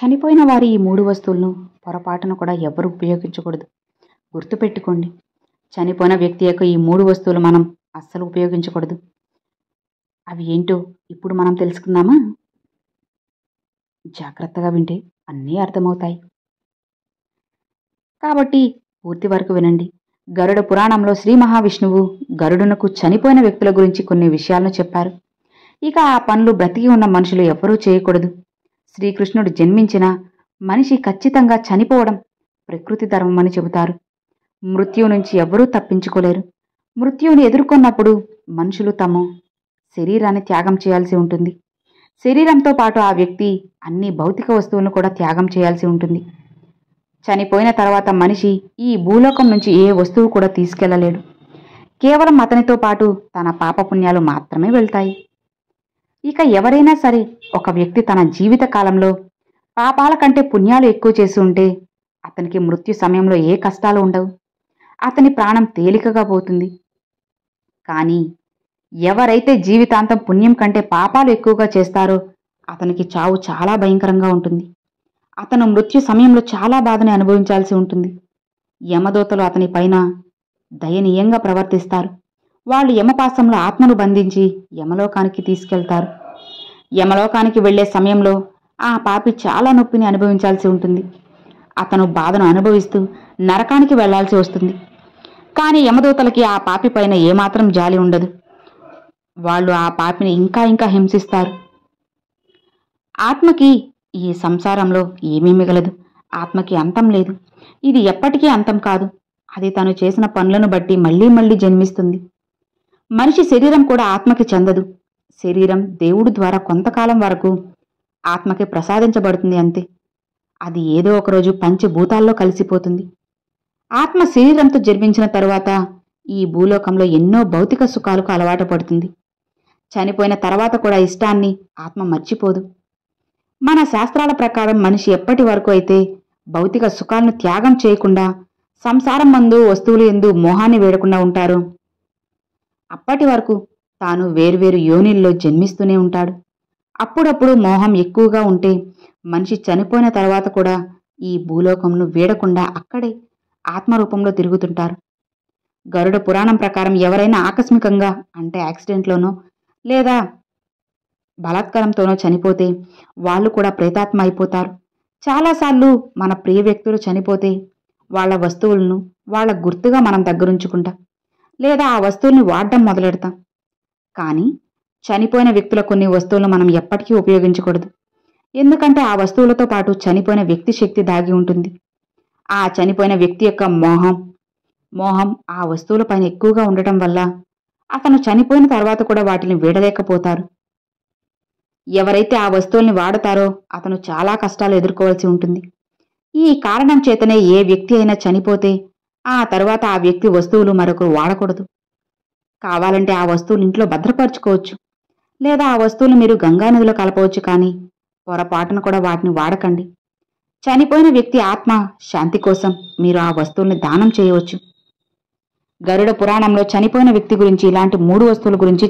చనిపోయిన వారి ఈ 3 వస్తువులను పొరపాటున కూడా ఎవరు ఉపయోగించకూడదు. గుర్తుపెట్టుకోండి. చనిపోయిన వ్యక్తి యొక్క ఈ 3 వస్తువులు మనం అస్సలు ఉపయోగించకూడదు. అవి ఏంటో ఇప్పుడు మనం తెలుసుకుందామా? జాగ్రత్తగా వింటే అన్నీ అర్థమవుతాయి. కాబట్టి పూర్తి వరకు వినండి. గరుడ పురాణంలో శ్రీ మహావిష్ణువు గరుడునకు చనిపోయిన వ్యక్తుల గురించి కొన్ని విషయాలను చెప్పారు. ఇక ఆ పనులు బ్రతికి ఉన్న మనుషులు ఎవ్వరూ చేయకూడదు. శ్రీకృష్ణుడు జన్మించిన మనిషి ఖచ్చితంగా చనిపోవడం ప్రకృతి ధర్మమని చెబుతారు. మృత్యువు నుంచి ఎవ్వరూ తప్పించుకోలేరు. మృత్యువుని ఎదుర్కొన్నప్పుడు మనుషులు తమ శరీరాన్ని త్యాగం చేయాల్సి ఉంటుంది. శరీరంతో పాటు ఆ వ్యక్తి అన్ని భౌతిక వస్తువులను కూడా త్యాగం చేయాల్సి ఉంటుంది. చనిపోయిన తర్వాత మనిషి ఈ భూలోకం నుంచి ఏ వస్తువు కూడా తీసుకెళ్లలేడు. కేవలం అతనితో పాటు తన పాపపుణ్యాలు మాత్రమే వెళ్తాయి. ఇక ఎవరైనా సరే ఒక వ్యక్తి తన జీవిత కాలంలో పాపాల కంటే పుణ్యాలు ఎక్కువ చేసి ఉంటే అతనికి మృత్యు సమయంలో ఏ కష్టాలు ఉండవు. అతని ప్రాణం తేలికగా పోతుంది. కానీ ఎవరైతే జీవితాంతం పుణ్యం కంటే పాపాలు ఎక్కువగా చేస్తారో అతనికి చావు చాలా భయంకరంగా ఉంటుంది. అతను మృత్యు సమయంలో చాలా బాధని అనుభవించాల్సి ఉంటుంది. యమదూతలు అతని పైన దయనీయంగా ప్రవర్తిస్తారు. వాళ్ళు యమపాసంలో ఆత్మను బంధించి యమలోకానికి తీసుకెళ్తారు. యమలోకానికి వెళ్లే సమయంలో ఆ పాపి చాలా నొప్పిని అనుభవించాల్సి ఉంటుంది. అతను బాధను అనుభవిస్తూ నరకానికి వెళ్లాల్సి వస్తుంది. కానీ యమదూతలకి ఆ పాపి పైన ఏమాత్రం జాలి ఉండదు. వాళ్ళు ఆ పాపిని ఇంకా ఇంకా హింసిస్తారు. ఆత్మకి ఈ సంసారంలో ఏమీ మిగలదు. ఆత్మకి అంతం లేదు. ఇది ఎప్పటికీ అంతం కాదు. అది తను చేసిన పనులను బట్టి మళ్లీ మళ్లీ జన్మిస్తుంది. మనిషి శరీరం కూడా ఆత్మకి చెందదు. శరీరం దేవుడి ద్వారా కొంతకాలం వరకు ఆత్మకి ప్రసాదించబడుతుంది అంతే. అది ఏదో ఒకరోజు పంచభూతాల్లో కలిసిపోతుంది. ఆత్మ శరీరంతో జన్మించిన తరువాత ఈ భూలోకంలో ఎన్నో భౌతిక సుఖాలకు అలవాటు పడుతుంది. చనిపోయిన తర్వాత కూడా ఇష్టాన్ని ఆత్మ మర్చిపోదు. మన శాస్త్రాల ప్రకారం మనిషి ఎప్పటి వరకు అయితే భౌతిక సుఖాలను త్యాగం చేయకుండా సంసారం మందు వస్తువులు ఎందు మోహాన్ని వేడకుండా ఉంటారో అప్పటి వరకు తాను వేర్వేరు యోనిల్లో జన్మిస్తూనే ఉంటాడు. అప్పుడప్పుడు మోహం ఎక్కువగా ఉంటే మనిషి చనిపోయిన తర్వాత కూడా ఈ భూలోకంను వీడకుండా అక్కడే ఆత్మరూపంలో తిరుగుతుంటారు. గరుడ పురాణం ప్రకారం ఎవరైనా ఆకస్మికంగా అంటే యాక్సిడెంట్లోనో లేదా బలాత్కారంతోనో చనిపోతే వాళ్ళు కూడా ప్రేతాత్మ అయిపోతారు. చాలాసార్లు మన ప్రియ వ్యక్తులు చనిపోతే వాళ్ళ వస్తువులను వాళ్ళ గుర్తుగా మనం దగ్గరుంచుకుంటాం, లేదా ఆ వస్తువుల్ని వాడడం మొదలెడతాం. కానీ చనిపోయిన వ్యక్తుల కొన్ని వస్తువులను మనం ఎప్పటికీ ఉపయోగించకూడదు. ఎందుకంటే ఆ వస్తువులతో పాటు చనిపోయిన వ్యక్తి శక్తి దాగి ఉంటుంది. ఆ చనిపోయిన వ్యక్తి యొక్క మోహం ఆ వస్తువులపైన ఎక్కువగా ఉండటం వల్ల అతను చనిపోయిన తర్వాత కూడా వాటిని వీడలేకపోతారు. ఎవరైతే ఆ వస్తువుల్ని వాడతారో అతను చాలా కష్టాలు ఎదుర్కోవాల్సి ఉంటుంది. ఈ కారణం చేతనే ఏ వ్యక్తి అయినా చనిపోతే ఆ తర్వాత ఆ వ్యక్తి వస్తువులు మరొకరు వాడకూడదు. కావాలంటే ఆ వస్తువులు ఇంట్లో భద్రపరచుకోవచ్చు, లేదా ఆ వస్తువులు మీరు గంగానదిలో కలపవచ్చు. కానీ పొరపాటున కూడా వాటిని వాడకండి. చనిపోయిన వ్యక్తి ఆత్మ శాంతి కోసం మీరు ఆ వస్తువుల్ని దానం చేయవచ్చు. గరుడ పురాణంలో చనిపోయిన వ్యక్తి గురించి ఇలాంటి 3 వస్తువుల గురించి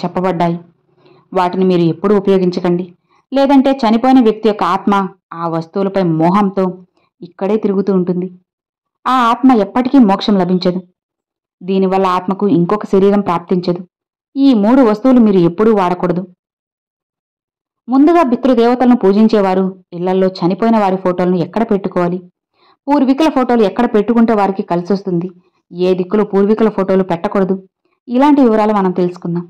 చెప్పబడ్డాయి. వాటిని మీరు ఎప్పుడూ ఉపయోగించకండి. లేదంటే చనిపోయిన వ్యక్తి యొక్క ఆత్మ ఆ వస్తువులపై మోహంతో ఇక్కడే తిరుగుతూ ఉంటుంది. ఆ ఆత్మ ఎప్పటికీ మోక్షం లభించదు. దీనివల్ల ఆత్మకు ఇంకొక శరీరం ప్రాప్తించదు. ఈ 3 వస్తువులు మీరు ఎప్పుడూ వాడకూడదు. ముందుగా పితృదేవతలను పూజించేవారు ఇళ్లల్లో చనిపోయిన వారి ఫోటోలను ఎక్కడ పెట్టుకోవాలి, పూర్వీకుల ఫోటోలు ఎక్కడ పెట్టుకుంటే వారికి కలిసొస్తుంది, ఏ దిక్కులో పూర్వీకుల ఫోటోలు పెట్టకూడదు, ఇలాంటి వివరాలు మనం తెలుసుకుందాం.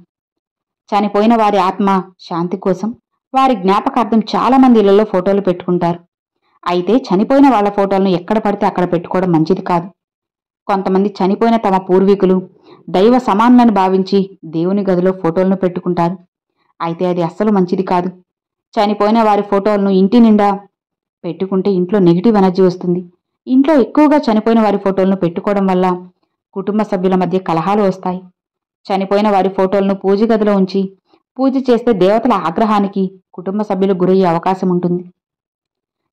చనిపోయిన వారి ఆత్మ శాంతి కోసం వారి జ్ఞాపకార్థం చాలా మంది ఇళ్లలో ఫోటోలు పెట్టుకుంటారు. అయితే చనిపోయిన వాళ్ళ ఫోటోలను ఎక్కడ పడితే అక్కడ పెట్టుకోవడం మంచిది కాదు. కొంతమంది చనిపోయిన తమ పూర్వీకులు దైవ సమానులని భావించి దేవుని గదిలో ఫోటోలను పెట్టుకుంటారు. అయితే అది అస్సలు మంచిది కాదు. చనిపోయిన వారి ఫోటోలను ఇంటి నిండా పెట్టుకుంటే ఇంట్లో నెగిటివ్ ఎనర్జీ వస్తుంది. ఇంట్లో ఎక్కువగా చనిపోయిన వారి ఫోటోలను పెట్టుకోవడం వల్ల కుటుంబ సభ్యుల మధ్య కలహాలు వస్తాయి. చనిపోయిన వారి ఫోటోలను పూజ గదిలో ఉంచి పూజ చేస్తే దేవతల ఆగ్రహానికి కుటుంబ సభ్యులు గురయ్యే అవకాశం ఉంటుంది.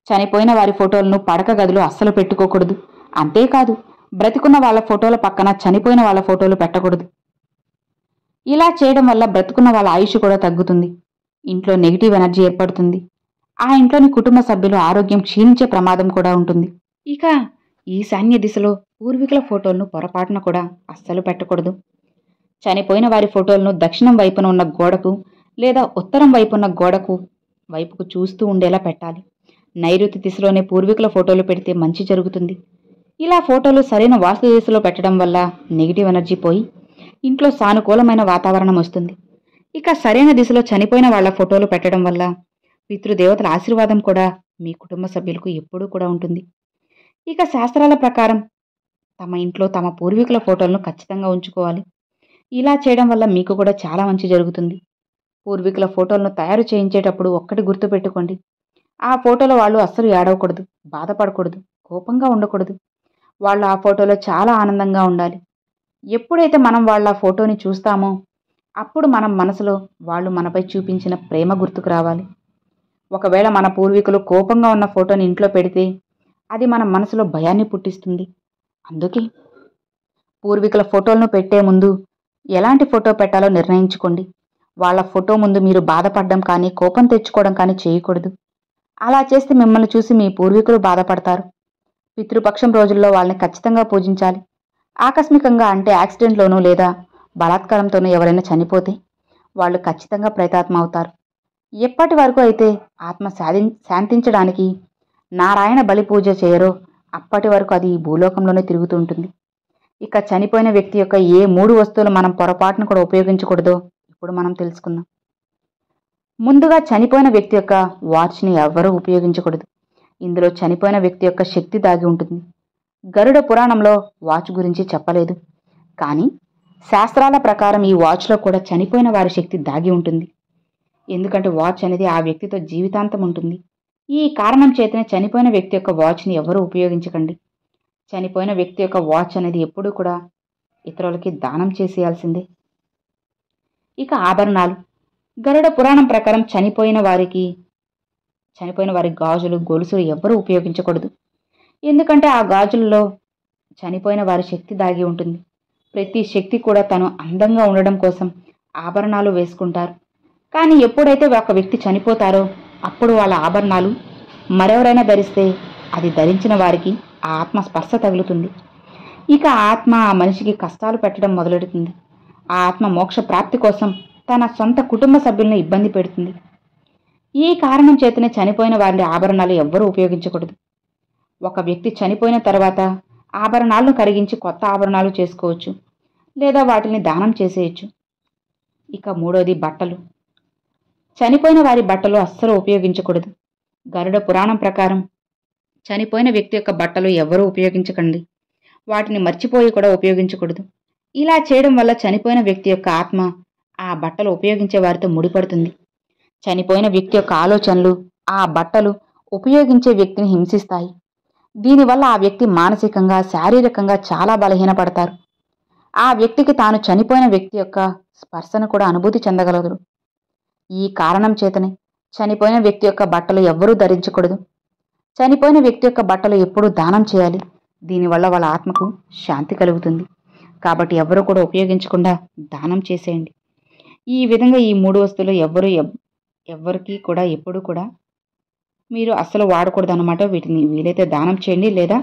చనిపోయిన వారి ఫోటోలను పడక గదిలో అస్సలు పెట్టుకోకూడదు. అంతేకాదు బ్రతికున్న వాళ్ళ ఫోటోల పక్కన చనిపోయిన వాళ్ళ ఫోటోలు పెట్టకూడదు. ఇలా చేయడం వల్ల బ్రతుకున్న వాళ్ళ ఆయుష్ కూడా తగ్గుతుంది. ఇంట్లో నెగిటివ్ ఎనర్జీ ఏర్పడుతుంది. ఆ ఇంట్లోని కుటుంబ సభ్యులు ఆరోగ్యం క్షీణించే ప్రమాదం కూడా ఉంటుంది. ఇక ఈశాన్య దిశలో పూర్వీకుల ఫోటోలను పొరపాటున కూడా అస్సలు పెట్టకూడదు. చనిపోయిన వారి ఫోటోలను దక్షిణం వైపున ఉన్న గోడకు లేదా ఉత్తరం వైపున్న వైపుకు చూస్తూ ఉండేలా పెట్టాలి. నైరుతి దిశలోనే పూర్వీకుల ఫోటోలు పెడితే మంచి జరుగుతుంది. ఇలా ఫోటోలు సరైన వాస్తు దిశలో పెట్టడం వల్ల నెగిటివ్ ఎనర్జీ పోయి ఇంట్లో సానుకూలమైన వాతావరణం వస్తుంది. ఇక సరైన దిశలో చనిపోయిన వాళ్ల ఫోటోలు పెట్టడం వల్ల పితృదేవతల ఆశీర్వాదం కూడా మీ కుటుంబ సభ్యులకు ఎప్పుడూ కూడా ఉంటుంది. ఇక శాస్త్రాల ప్రకారం తమ ఇంట్లో తమ పూర్వీకుల ఫోటోలను ఖచ్చితంగా ఉంచుకోవాలి. ఇలా చేయడం వల్ల మీకు కూడా చాలా మంచి జరుగుతుంది. పూర్వీకుల ఫోటోలను తయారు చేయించేటప్పుడు ఒక్కటి గుర్తుపెట్టుకోండి, ఆ ఫోటోలో వాళ్ళు అస్సలు ఏడవకూడదు, బాధపడకూడదు, కోపంగా ఉండకూడదు. వాళ్ళు ఆ ఫోటోలో చాలా ఆనందంగా ఉండాలి. ఎప్పుడైతే మనం వాళ్ళ ఫోటోని చూస్తామో అప్పుడు మనం మనసులో వాళ్ళు మనపై చూపించిన ప్రేమ గుర్తుకు రావాలి. ఒకవేళ మన పూర్వీకులు కోపంగా ఉన్న ఫోటోని ఇంట్లో పెడితే అది మన మనసులో భయాన్ని పుట్టిస్తుంది. అందుకే పూర్వీకుల ఫోటోలను పెట్టే ముందు ఎలాంటి ఫోటో పెట్టాలో నిర్ణయించుకోండి. వాళ్ళ ఫోటో ముందు మీరు బాధపడడం కానీ కోపం తెచ్చుకోవడం కానీ చేయకూడదు. అలా చేస్తే మిమ్మల్ని చూసి మీ పూర్వీకులు బాధపడతారు. పితృపక్షం రోజుల్లో వాళ్ళని ఖచ్చితంగా పూజించాలి. ఆకస్మికంగా అంటే యాక్సిడెంట్లోనూ లేదా బలాత్కారంతోనూ ఎవరైనా చనిపోతే వాళ్ళు ఖచ్చితంగా ప్రేతాత్మ అవుతారు. ఎప్పటి వరకు అయితే ఆత్మ శాంతించడానికి నారాయణ బలి పూజ చేయరో అప్పటి వరకు అది ఈ భూలోకంలోనే తిరుగుతూ ఉంటుంది. ఇక చనిపోయిన వ్యక్తి యొక్క ఏ 3 వస్తువులు మనం పొరపాటును కూడా ఉపయోగించకూడదో ఇప్పుడు మనం తెలుసుకుందాం. ముందుగా చనిపోయిన వ్యక్తి యొక్క వాచ్ని ఎవ్వరూ ఉపయోగించకూడదు. ఇందులో చనిపోయిన వ్యక్తి యొక్క శక్తి దాగి ఉంటుంది. గరుడ పురాణంలో వాచ్ గురించి చెప్పలేదు, కానీ శాస్త్రాల ప్రకారం ఈ వాచ్లో కూడా చనిపోయిన వారి శక్తి దాగి ఉంటుంది. ఎందుకంటే వాచ్ అనేది ఆ వ్యక్తితో జీవితాంతం ఉంటుంది. ఈ కారణం చేతనే చనిపోయిన వ్యక్తి యొక్క వాచ్ని ఎవరూ ఉపయోగించకండి. చనిపోయిన వ్యక్తి యొక్క వాచ్ అనేది ఎప్పుడూ కూడా ఇతరులకి దానం చేసేయాల్సిందే. ఇక ఆభరణాలు. గరుడ పురాణం ప్రకారం చనిపోయిన వారి గాజులు, గొలుసులు ఎవ్వరూ ఉపయోగించకూడదు. ఎందుకంటే ఆ గాజుల్లో చనిపోయిన వారి శక్తి దాగి ఉంటుంది. ప్రతి శక్తి కూడా తను అందంగా ఉండడం కోసం ఆభరణాలు వేసుకుంటారు. కానీ ఎప్పుడైతే ఒక వ్యక్తి చనిపోతారో అప్పుడు వాళ్ళ ఆభరణాలు మరెవరైనా ధరిస్తే అది ధరించిన వారికి ఆ ఆత్మ స్పర్శ తగులుతుంది. ఇక ఆత్మ ఆ మనిషికి కష్టాలు పెట్టడం మొదలెడుతుంది. ఆ ఆత్మ మోక్ష ప్రాప్తి కోసం తన సొంత కుటుంబ సభ్యులను ఇబ్బంది పెడుతుంది. ఈ కారణం చేతనే చనిపోయిన వారి ఆభరణాలు ఎవ్వరూ ఉపయోగించకూడదు. ఒక వ్యక్తి చనిపోయిన తర్వాత ఆభరణాలను కరిగించి కొత్త ఆభరణాలు చేసుకోవచ్చు, లేదా వాటిని దానం చేసేయచ్చు. ఇక మూడోది బట్టలు. చనిపోయిన వారి బట్టలు అస్సలు ఉపయోగించకూడదు. గరుడ పురాణం ప్రకారం చనిపోయిన వ్యక్తి యొక్క బట్టలు ఎవ్వరూ ఉపయోగించకండి. వాటిని మర్చిపోయి కూడా ఉపయోగించకూడదు. ఇలా చేయడం వల్ల చనిపోయిన వ్యక్తి యొక్క ఆత్మ ఆ బట్టలు ఉపయోగించే వారితో ముడిపడుతుంది. చనిపోయిన వ్యక్తి యొక్క ఆలోచనలు ఆ బట్టలు ఉపయోగించే వ్యక్తిని హింసిస్తాయి. దీనివల్ల ఆ వ్యక్తి మానసికంగా, శారీరకంగా చాలా బలహీనపడతారు. ఆ వ్యక్తికి తాను చనిపోయిన వ్యక్తి యొక్క స్పర్శను కూడా అనుభూతి చెందగలరు. ఈ కారణం చేతనే చనిపోయిన వ్యక్తి యొక్క బట్టలు ఎవ్వరూ ధరించకూడదు. చనిపోయిన వ్యక్తి యొక్క బట్టలు ఎప్పుడూ దానం చేయాలి. దీనివల్ల వాళ్ళ ఆత్మకు శాంతి కలుగుతుంది. కాబట్టి ఎవరూ కూడా ఉపయోగించకుండా దానం చేసేయండి. ఈ విధంగా ఈ 3 వస్తువులు ఎవ్వరికి కూడా ఎప్పుడు కూడా మీరు అస్సలు వాడకూడదు అన్నమాట. వీటిని వీలైతే దానం చేయండి లేదా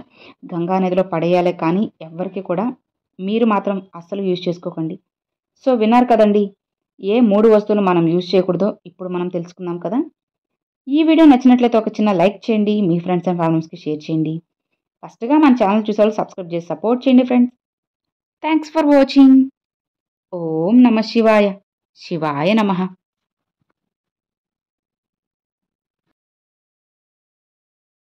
గంగా నదిలో పడేయాలి, కానీ ఎవ్వరికి కూడా మీరు మాత్రం అస్సలు యూజ్ చేసుకోకండి. సో విన్నారు కదండి, ఏ 3 వస్తువులు మనం యూజ్ చేయకూడదో ఇప్పుడు మనం తెలుసుకుందాం కదా. ఈ వీడియో నచ్చినట్లయితే ఒక చిన్న లైక్ చేయండి, మీ ఫ్రెండ్స్ అండ్ ఫ్యామిలీస్కి షేర్ చేయండి. ఫస్ట్గా మన ఛానల్ చూసేవాళ్ళు సబ్స్క్రైబ్ చేసి సపోర్ట్ చేయండి ఫ్రెండ్స్. Thanks for watching. ఓం నమ శివాయ. శివాయ నమః.